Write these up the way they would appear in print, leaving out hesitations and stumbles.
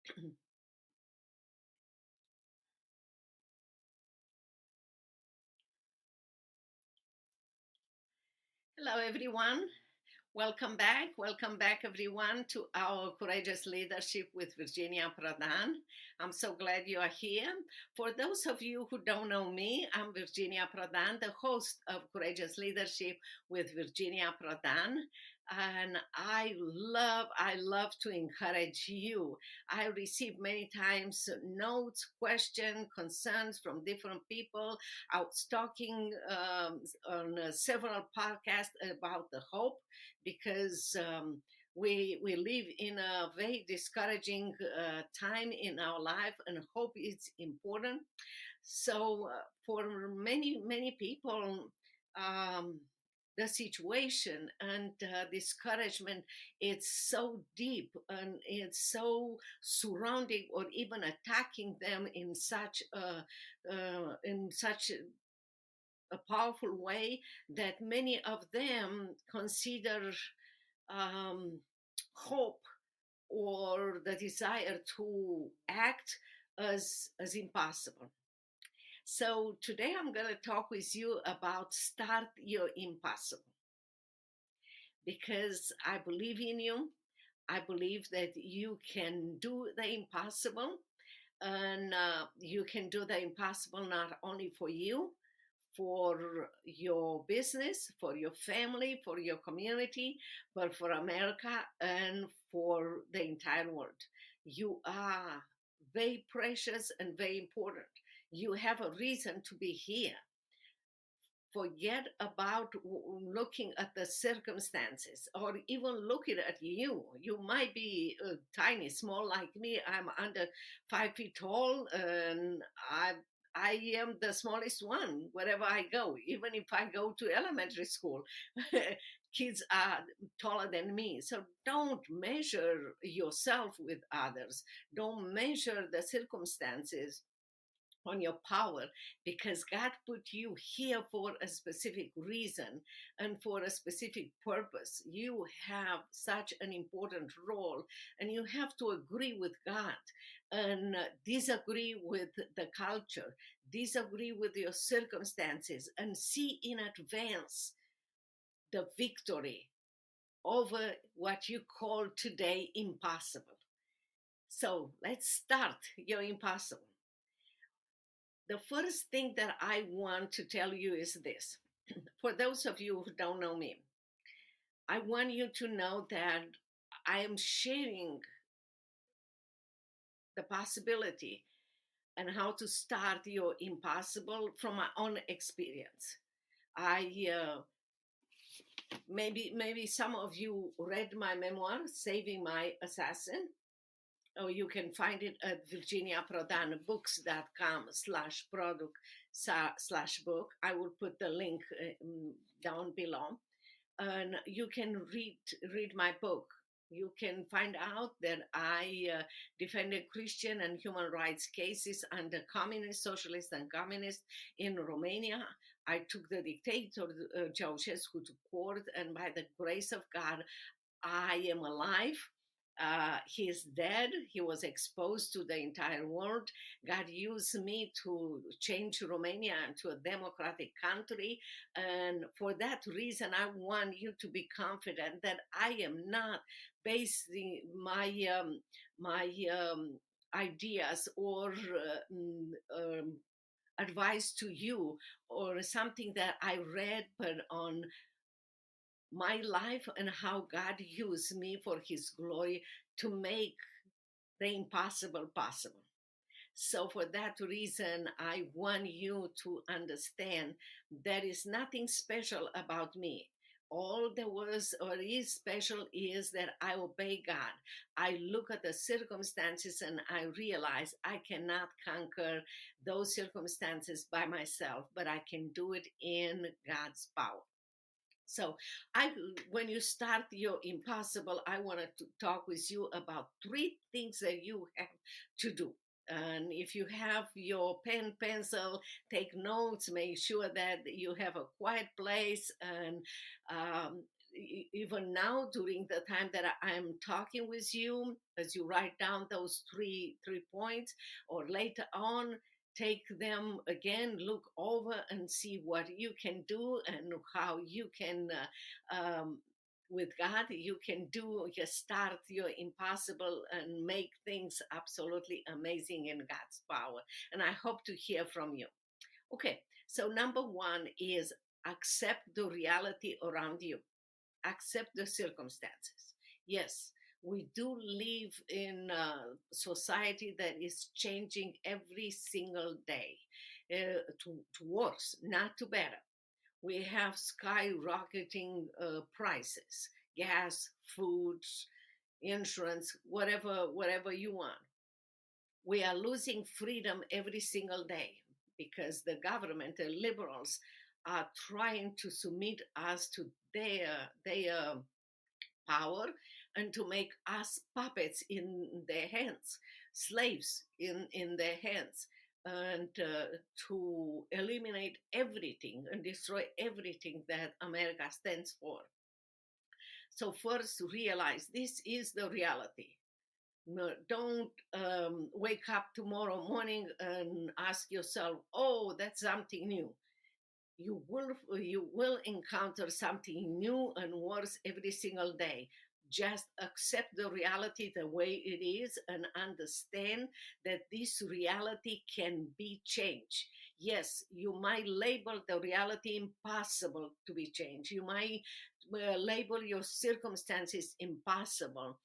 Hello, everyone. Welcome back. Welcome back, everyone, to our Courageous Leadership with Virginia Prodan. I'm so glad you are here. For those of you who don't know me, I'm Virginia Prodan, the host of Courageous Leadership with Virginia Prodan. And I love to encourage you. I receive many times notes, questions, concerns from different people. I was talking on several podcasts about the hope because we live in a very discouraging time in our life, and hope is important. So for many people, um, the situation and discouragement, it's so deep and it's so surrounding or even attacking them in such a powerful way that many of them consider um, hope or the desire to act as impossible. So today I'm going to talk with you about start your impossible, because I believe in you. I believe that you can do the impossible, and you can do the impossible not only for you, for your business, for your family, for your community, but for America and for the entire world. You are very precious and very important. You have a reason to be here. Forget about looking at the circumstances or even looking at you. You might be tiny, small like me. I'm under 5 feet tall, and I am the smallest one wherever I go. Even if I go to elementary school, kids are taller than me. So don't measure yourself with others. Don't measure the circumstances on your power, because God put you here for a specific reason and for a specific purpose. You have such an important role, and you have to agree with God and disagree with the culture, disagree with your circumstances, and see in advance the victory over what you call today impossible. So let's start your impossible. The first thing that I want to tell you is this. For those of you who don't know me, I want you to know that I am sharing the possibility and how to start your impossible from my own experience. I maybe some of you read my memoir, Saving My Assassin, or you can find it at virginiaprodanbooks.com/product/book. I will put the link down below, and you can read my book. You can find out that I defended Christian and human rights cases under communist, socialist, and communist in Romania. I took the dictator Ceausescu to court, and by the grace of God, I am alive. He's dead. He was exposed to the entire world. God used me to change Romania into a democratic country. And for that reason, I want you to be confident that I am not basing my ideas or advice to you or something that I read, but on my life and how God used me for his glory to make the impossible possible. So for that reason, I want you to understand there is nothing special about me. All there was or is special is that I obey God. I look at the circumstances and I realize I cannot conquer those circumstances by myself, but I can do it in God's power. So when you start your impossible, I wanted to talk with you about three things that you have to do. And if you have your pen, pencil, take notes, make sure that you have a quiet place, and even now during the time that I'm talking with you, as you write down those three points, or later on, take them again, look over and see what you can do and how you can with God, you can do, just start your impossible and make things absolutely amazing in God's power. And I hope to hear from you. Okay, so number one is accept the reality around you, accept the circumstances. Yes, we do live in a society that is changing every single day, to worse, not to better. We have skyrocketing prices, gas, foods, insurance, whatever you want. We are losing freedom every single day because the government, the liberals, are trying to submit us to their power and to make us puppets in their hands, slaves in their hands, and to eliminate everything and destroy everything that America stands for. So first, realize this is the reality. No, don't wake up tomorrow morning and ask yourself, "Oh, that's something new." You will encounter something new and worse every single day. Just accept the reality the way it is and understand that this reality can be changed. Yes, you might label the reality impossible to be changed. You might label your circumstances impossible,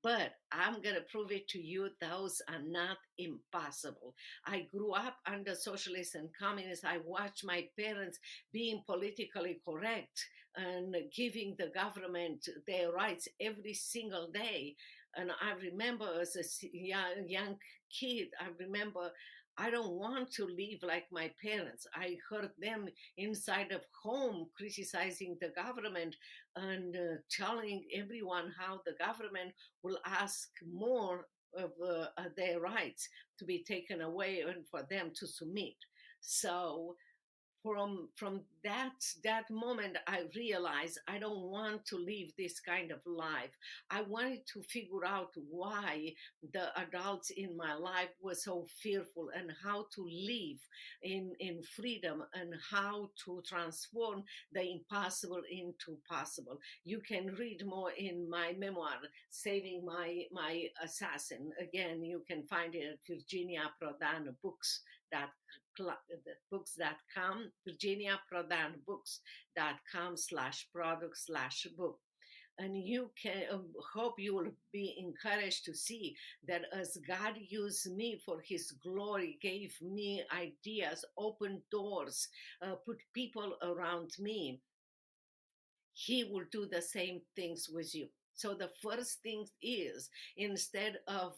but I'm going to prove it to you, those are not impossible. I grew up under socialists and communists. I watched my parents being politically correct and giving the government their rights every single day. And I remember as a young kid, I remember I don't want to live like my parents. I heard them inside of home criticizing the government and telling everyone how the government will ask more of their rights to be taken away and for them to submit. So from that moment, I realized I don't want to live this kind of life. I wanted to figure out why the adults in my life were so fearful, and how to live in freedom, and how to transform the impossible into possible. You can read more in my memoir, Saving My Assassin. Again, you can find it at Virginia Prodan books that books.com, Virginia Prodan books.com/product/book. And you can hope you will be encouraged to see that as God used me for his glory, gave me ideas, opened doors, put people around me, he will do the same things with you. So the first thing is, instead of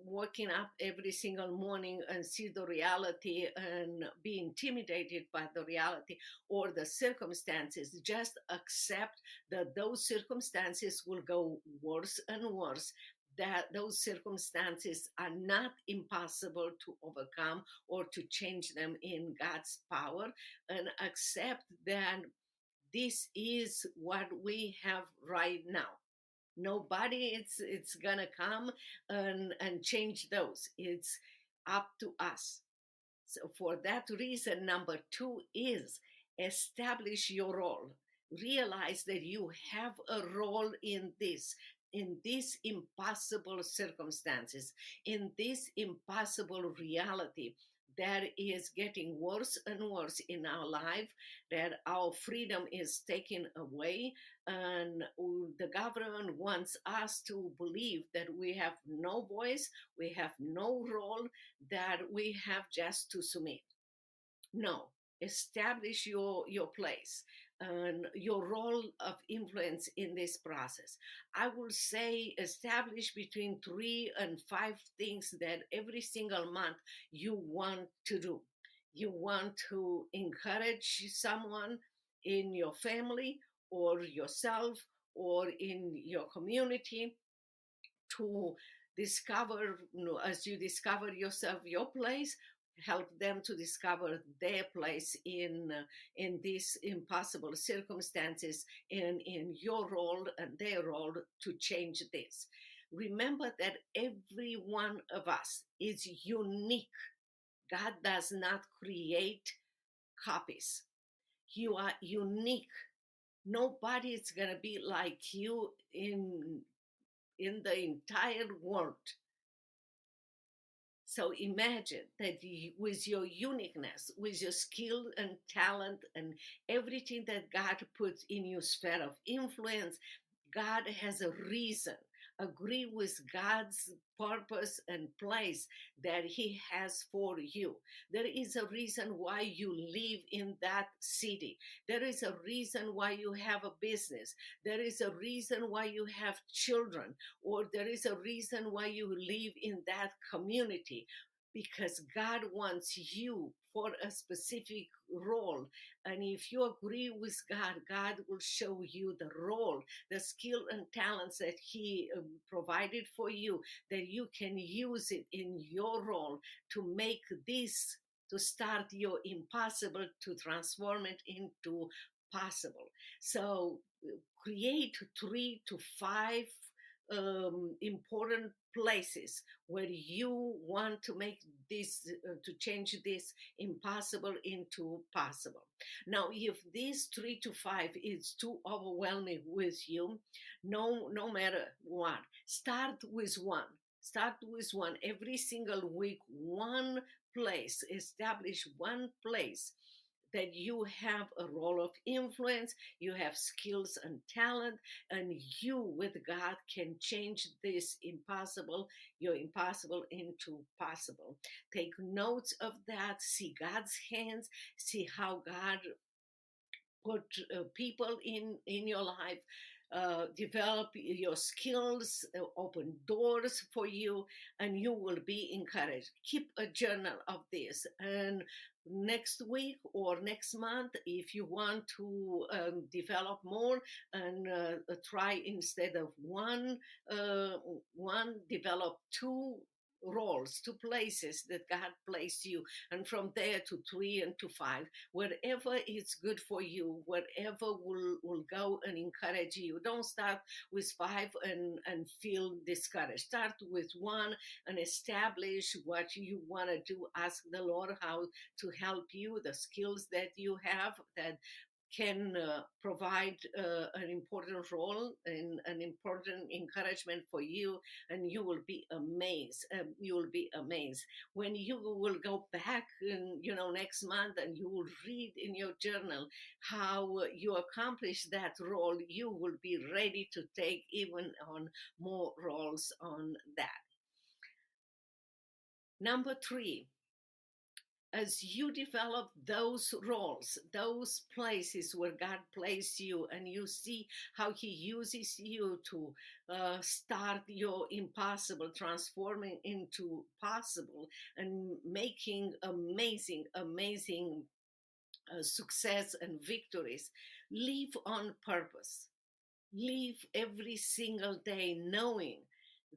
waking up every single morning and see the reality and be intimidated by the reality or the circumstances, just accept that those circumstances will go worse and worse, that those circumstances are not impossible to overcome or to change them in God's power, and accept that this is what we have right now. Nobody it's gonna come and change those. It's up to us. So for that reason, number two is establish your role. Realize that you have a role in these impossible circumstances, in this impossible reality that is getting worse and worse in our life, that our freedom is taken away, and the government wants us to believe that we have no voice, we have no role, that we have just to submit. No, establish your place and your role of influence in this process. I will say establish between 3 and 5 things that every single month you want to do. You want to encourage someone in your family or yourself or in your community to discover, as you discover yourself, your place, help them to discover their place in these impossible circumstances, in your role and their role to change this. Remember that every one of us is unique. God does not create copies. You are unique. Nobody is going to be like you in the entire world. So imagine that you, with your uniqueness, with your skill and talent and everything that God puts in your sphere of influence, God has a reason. Agree with God's purpose and place that He has for you. There is a reason why you live in that city. There is a reason why you have a business. There is a reason why you have children, or there is a reason why you live in that community, because God wants you for a specific role. And if you agree with God, God will show you the role, the skill and talents that He provided for you, that you can use it in your role to make this, to start your impossible, to transform it into possible. So create 3 to 5 important places where you want to make this, to change this impossible into possible. Now, if this 3 to 5 is too overwhelming with you, no matter what, start with one. Start with one every single week, one place, establish one place that you have a role of influence, you have skills and talent, and you with God can change this impossible, your impossible into possible. Take notes of that, see God's hands, see how God put people in your life, develop your skills, open doors for you, and you will be encouraged. Keep a journal of this, and next week or next month, if you want to develop more and try, instead of one, develop two 2 places that God placed you, and from there to 3 and to 5, wherever it's good for you, wherever will go and encourage you. Don't start with 5 and feel discouraged. Start with 1 and establish what you want to do. Ask the Lord how to help you, the skills that you have that can provide an important role and an important encouragement for you, and you will be amazed. You will be amazed when you will go back, and next month, and you will read in your journal how you accomplished that role. You will be ready to take even on more roles on that. Number 3, as you develop those roles, those places where God placed you, and you see how He uses you to start your impossible, transforming into possible, and making amazing, amazing success and victories, live on purpose. Live every single day knowing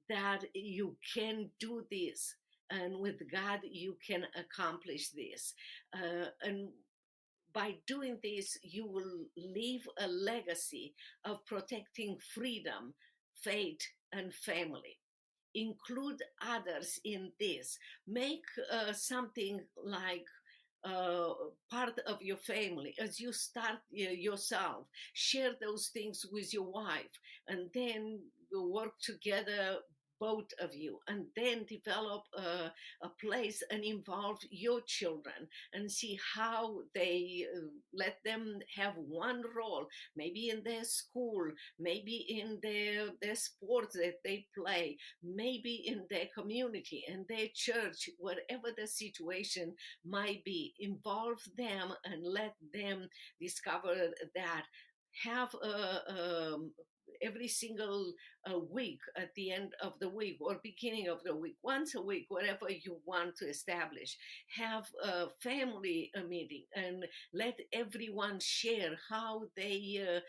that you can do this, and with God you can accomplish this, and by doing this you will leave a legacy of protecting freedom, faith, and family. Include others in this. Make something like uh, part of your family as you start yourself. Share those things with your wife, and then you work together, both of you, and then develop a place and involve your children, and see how they let them have one role, maybe in their school, maybe in their sports that they play, maybe in their community and their church, whatever the situation might be. Involve them and let them discover that. Have every single week, at the end of the week or beginning of the week, once a week, whatever you want to establish, have a family meeting and let everyone share how they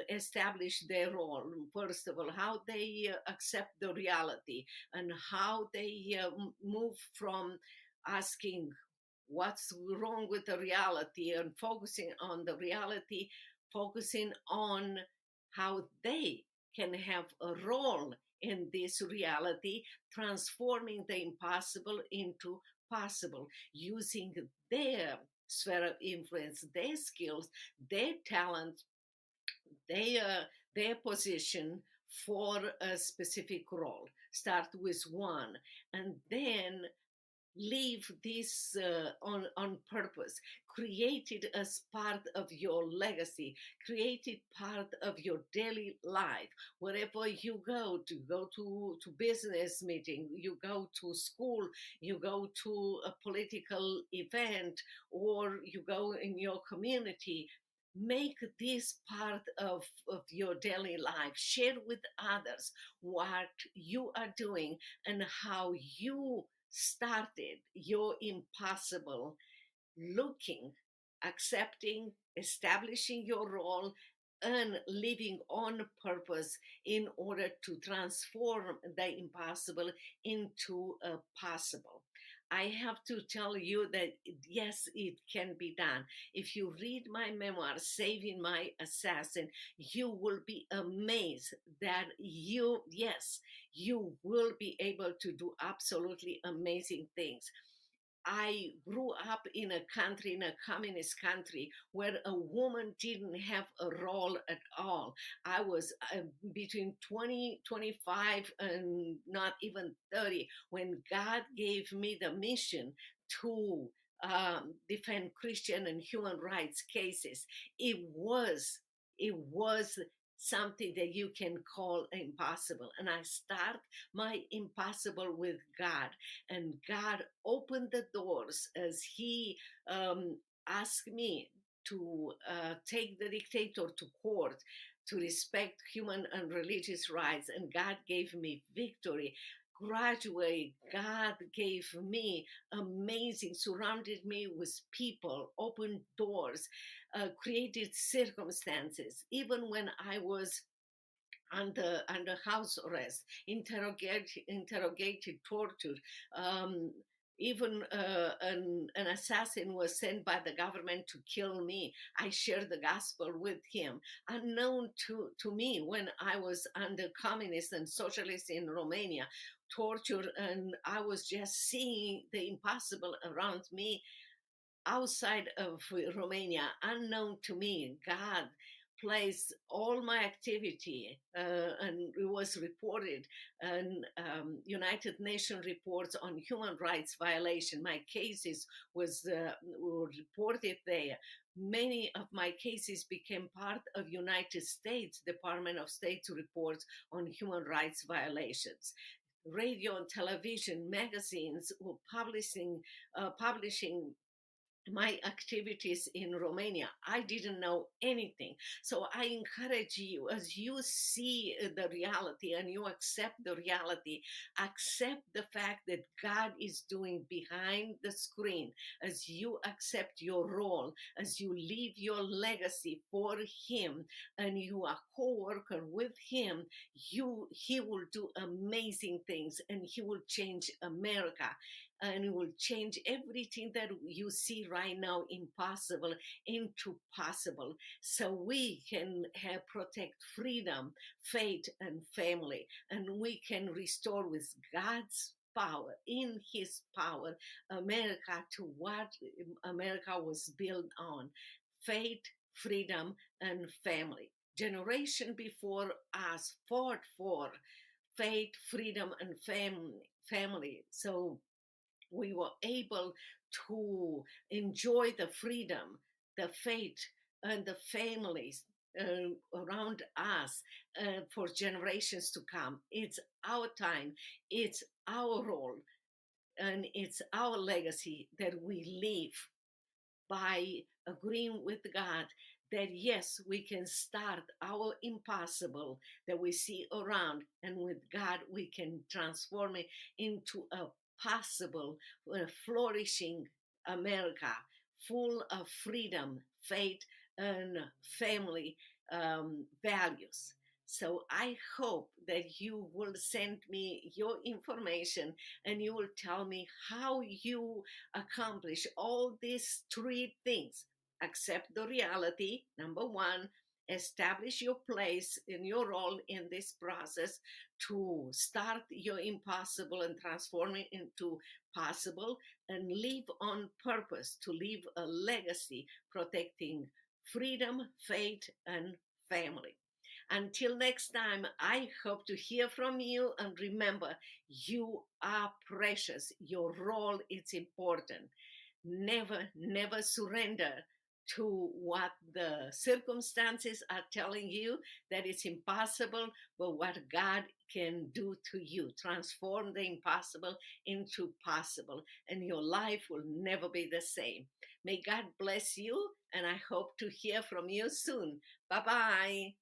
establish their role. First of all, how they accept the reality, and how they move from asking what's wrong with the reality and focusing on the reality, focusing on how they can have a role in this reality, transforming the impossible into possible, using their sphere of influence, their skills, their talent, their their position for a specific role. Start with one, and then leave this on purpose, create it as part of your legacy, create it part of your daily life. Wherever you go to business meeting, you go to school, you go to a political event, or you go in your community, make this part of your daily life. Share with others what you are doing and how you started your impossible, looking, accepting, establishing your role, and living on purpose in order to transform the impossible into a possible. I have to tell you that yes, it can be done. If you read my memoir, Saving My Assassin, you will be amazed that yes, you will be able to do absolutely amazing things. I grew up in a country, in a communist country, where a woman didn't have a role at all. I was between 20, 25, and not even 30 when God gave me the mission to defend Christian and human rights cases. It was something that you can call impossible. And I start my impossible with God, and God opened the doors as He asked me to take the dictator to court, to respect human and religious rights, and God gave me victory. Gradually, God gave me amazing, surrounded me with people, opened doors, created circumstances. Even when I was under house arrest, interrogated, tortured. Um, Even an assassin was sent by the government to kill me. I shared the gospel with him. Unknown to me, when I was under communists and socialists in Romania, tortured, and I was just seeing the impossible around me outside of Romania, unknown to me. God placed all my activity, and it was reported, and United Nations reports on human rights violation. My cases were reported there. Many of my cases became part of United States Department of State reports on human rights violations. Radio and television magazines were publishing my activities in Romania. I didn't know anything. So I encourage you, as you see the reality and you accept the reality, accept the fact that God is doing behind the screen, as you accept your role, as you leave your legacy for Him, and you are co-worker with Him. He will do amazing things, and He will change America, and it will change everything that you see right now impossible into possible, so we can protect freedom, faith, and family, and we can restore with God's power, in His power, America to what America was built on: faith, freedom, and family. Generation before us fought for faith, freedom, and family. So we were able to enjoy the freedom, the faith, and the families around us for generations to come. It's our time, it's our role, and it's our legacy that we leave by agreeing with God that yes, we can start our impossible that we see around, and with God, we can transform it into a possible, flourishing America full of freedom, faith, and family values. So I hope that you will send me your information and you will tell me how you accomplish all these three things. Accept the reality, number one, establish your place in your role in this process to start your impossible and transform it into possible, and live on purpose to leave a legacy protecting freedom, faith, and family. Until next time, I hope to hear from you, and remember, you are precious. Your role is important. Never, never surrender to what the circumstances are telling you that it's impossible, but what God can do to you. Transform the impossible into possible, and your life will never be the same. May God bless you, and I hope to hear from you soon. Bye bye.